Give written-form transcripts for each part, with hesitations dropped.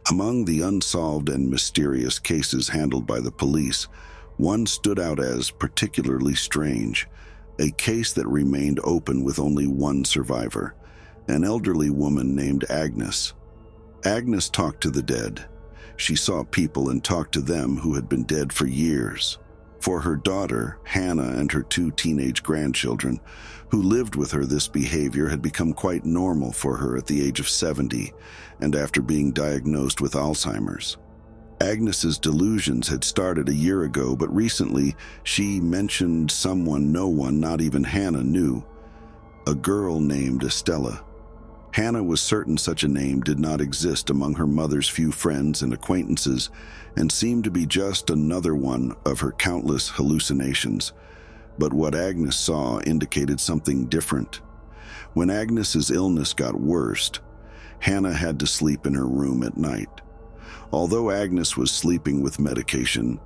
Among the unsolved and mysterious cases handled by the police, one stood out as particularly strange, a case that remained open with only one survivor, an elderly woman named Agnes. Agnes talked to the dead. She saw people and talked to them who had been dead for years. For her daughter, Hannah, and her two teenage grandchildren, who lived with her, this behavior had become quite normal for her at the age of 70, and after being diagnosed with Alzheimer's. Agnes's delusions had started a year ago, but recently she mentioned someone no one, not even Hannah, knew. A girl named Estella. Hannah was certain such a name did not exist among her mother's few friends and acquaintances, and seemed to be just another one of her countless hallucinations. But what Agnes saw indicated something different. When Agnes's illness got worse, Hannah had to sleep in her room at night. Although Agnes was sleeping with medication,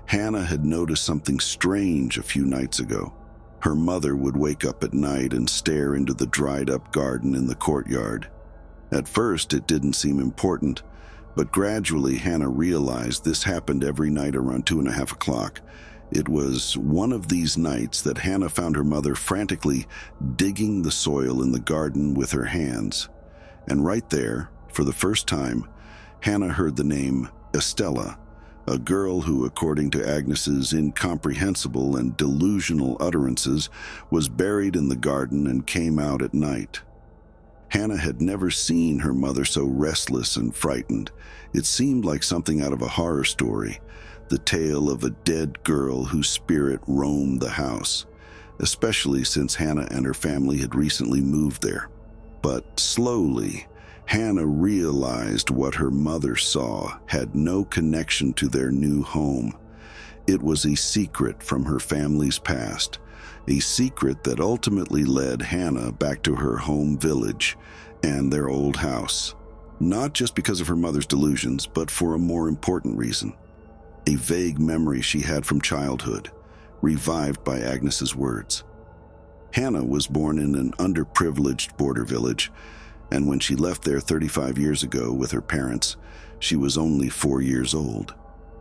Hannah had noticed something strange a few nights ago. Her mother would wake up at night and stare into the dried-up garden in the courtyard. At first, it didn't seem important, but gradually Hannah realized this happened every night around 2:30 o'clock. It was one of these nights that Hannah found her mother frantically digging the soil in the garden with her hands. And right there, for the first time, Hannah heard the name Estella, a girl who, according to Agnes's incomprehensible and delusional utterances, was buried in the garden and came out at night. Hannah had never seen her mother so restless and frightened. It seemed like something out of a horror story, the tale of a dead girl whose spirit roamed the house, especially since Hannah and her family had recently moved there. But slowly, Hannah realized what her mother saw had no connection to their new home. It was a secret from her family's past, a secret that ultimately led Hannah back to her home village and their old house. Not just because of her mother's delusions, but for a more important reason. A vague memory she had from childhood, revived by Agnes's words. Hannah was born in an underprivileged border village, and when she left there 35 years ago with her parents, she was only 4 years old.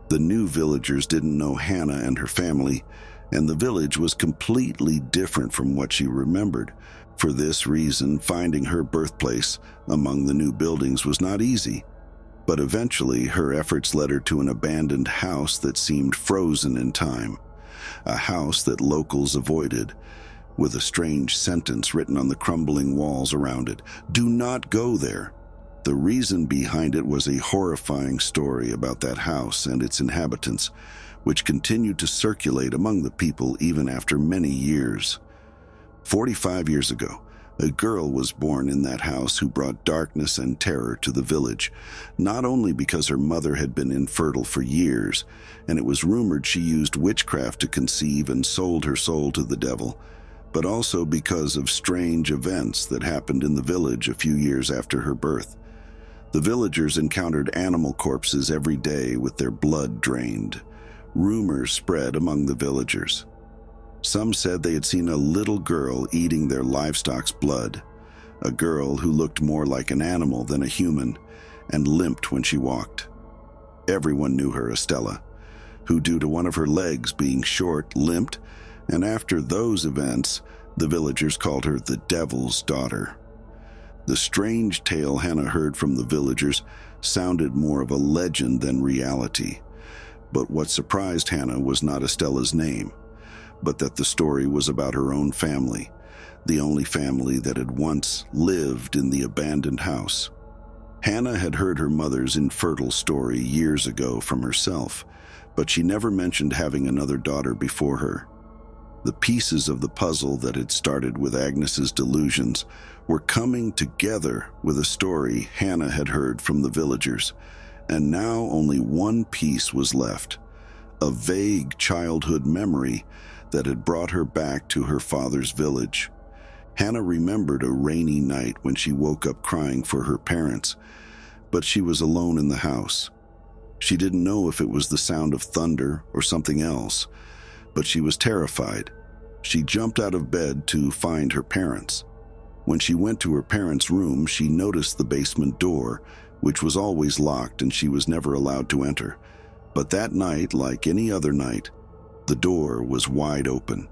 The new villagers didn't know Hannah and her family, and the village was completely different from what she remembered. For this reason, finding her birthplace among the new buildings was not easy. But eventually, her efforts led her to an abandoned house that seemed frozen in time, a house that locals avoided, with a strange sentence written on the crumbling walls around it: "Do not go there." The reason behind it was a horrifying story about that house and its inhabitants, which continued to circulate among the people even after many years. 45 years ago, a girl was born in that house who brought darkness and terror to the village, not only because her mother had been infertile for years, and it was rumored she used witchcraft to conceive and sold her soul to the devil, but also because of strange events that happened in the village a few years after her birth. The villagers encountered animal corpses every day with their blood drained. Rumors spread among the villagers. Some said they had seen a little girl eating their livestock's blood, a girl who looked more like an animal than a human and limped when she walked. Everyone knew her as Estella, who, due to one of her legs being short, limped, and after those events, the villagers called her the Devil's Daughter. The strange tale Hannah heard from the villagers sounded more of a legend than reality. But what surprised Hannah was not Estella's name, but that the story was about her own family, the only family that had once lived in the abandoned house. Hannah had heard her mother's infertile story years ago from herself, but she never mentioned having another daughter before her. The pieces of the puzzle that had started with Agnes's delusions were coming together with a story Hannah had heard from the villagers, and now only one piece was left, a vague childhood memory that had brought her back to her father's village. Hannah remembered a rainy night when she woke up crying for her parents, but she was alone in the house. She didn't know if it was the sound of thunder or something else, but she was terrified. She jumped out of bed to find her parents. When she went to her parents' room, she noticed the basement door which was always locked and she was never allowed to enter. But that night, like any other night, the door was wide open.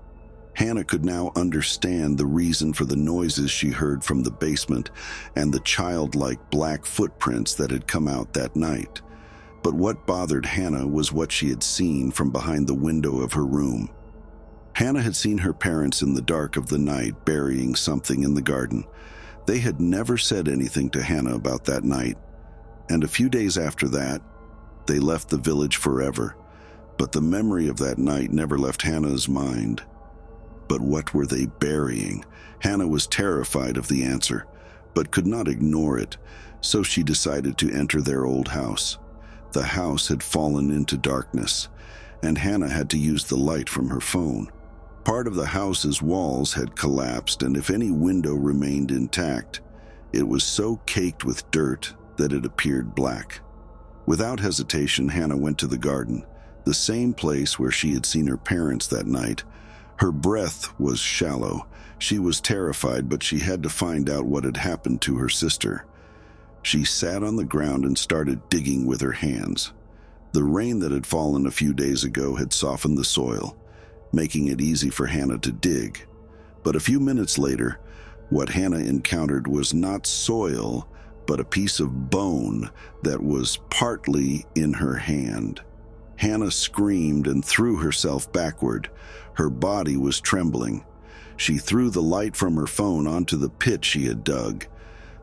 Hannah could now understand the reason for the noises she heard from the basement and the childlike black footprints that had come out that night. But what bothered Hannah was what she had seen from behind the window of her room. Hannah had seen her parents in the dark of the night burying something in the garden. They had never said anything to Hannah about that night, and a few days after that, they left the village forever. But the memory of that night never left Hannah's mind. But what were they burying? Hannah was terrified of the answer, but could not ignore it, so she decided to enter their old house. The house had fallen into darkness, and Hannah had to use the light from her phone. Part of the house's walls had collapsed, and if any window remained intact, it was so caked with dirt that it appeared black. Without hesitation, Hannah went to the garden, the same place where she had seen her parents that night. Her breath was shallow. She was terrified, but she had to find out what had happened to her sister. She sat on the ground and started digging with her hands. The rain that had fallen a few days ago had softened the soil, making it easy for Hannah to dig. But a few minutes later, what Hannah encountered was not soil, but a piece of bone that was partly in her hand. Hannah screamed and threw herself backward. Her body was trembling. She threw the light from her phone onto the pit she had dug.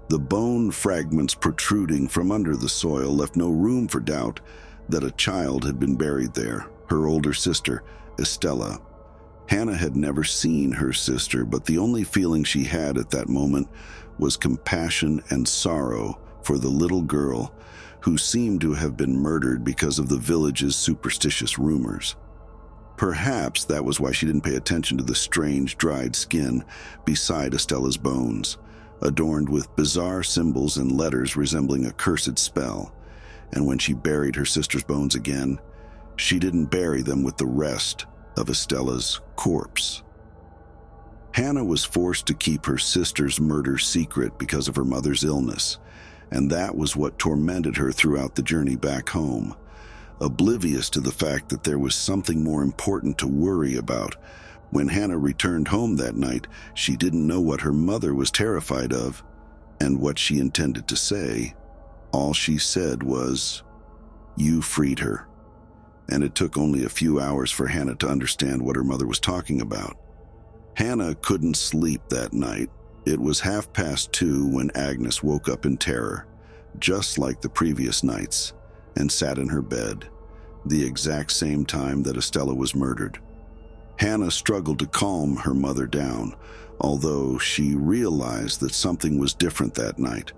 The bone fragments protruding from under the soil left no room for doubt that a child had been buried there, her older sister, Estella. Hannah had never seen her sister, but the only feeling she had at that moment was compassion and sorrow for the little girl who seemed to have been murdered because of the village's superstitious rumors. Perhaps that was why she didn't pay attention to the strange dried skin beside Estella's bones, adorned with bizarre symbols and letters resembling a cursed spell. And when she buried her sister's bones again, she didn't bury them with the rest of Estella's corpse. Hannah was forced to keep her sister's murder secret because of her mother's illness, and that was what tormented her throughout the journey back home. Oblivious to the fact that there was something more important to worry about, when Hannah returned home that night, she didn't know what her mother was terrified of and what she intended to say. All she said was, "You freed her." And it took only a few hours for Hannah to understand what her mother was talking about. Hannah couldn't sleep that night. It was 2:30 when Agnes woke up in terror, just like the previous nights, and sat in her bed, the exact same time that Estella was murdered. Hannah struggled to calm her mother down, although she realized that something was different that night.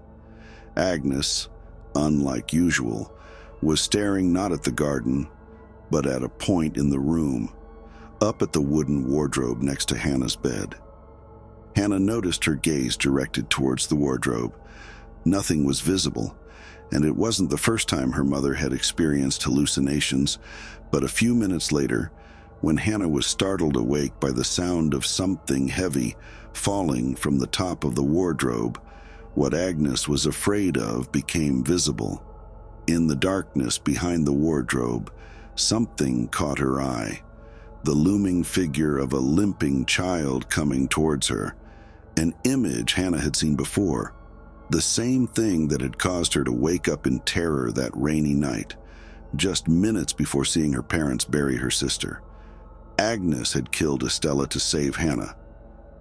Agnes, unlike usual, was staring not at the garden, but at a point in the room, up at the wooden wardrobe next to Hannah's bed. Hannah noticed her gaze directed towards the wardrobe. Nothing was visible, and it wasn't the first time her mother had experienced hallucinations, but a few minutes later, when Hannah was startled awake by the sound of something heavy falling from the top of the wardrobe, what Agnes was afraid of became visible. In the darkness behind the wardrobe, something caught her eye, the looming figure of a limping child coming towards her, an image Hannah had seen before, the same thing that had caused her to wake up in terror that rainy night, just minutes before seeing her parents bury her sister. Agnes had killed Estella to save Hannah,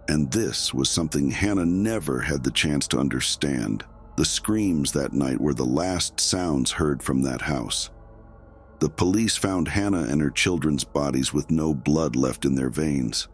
and this was something Hannah never had the chance to understand. The screams that night were the last sounds heard from that house. The police found Hannah and her children's bodies with no blood left in their veins.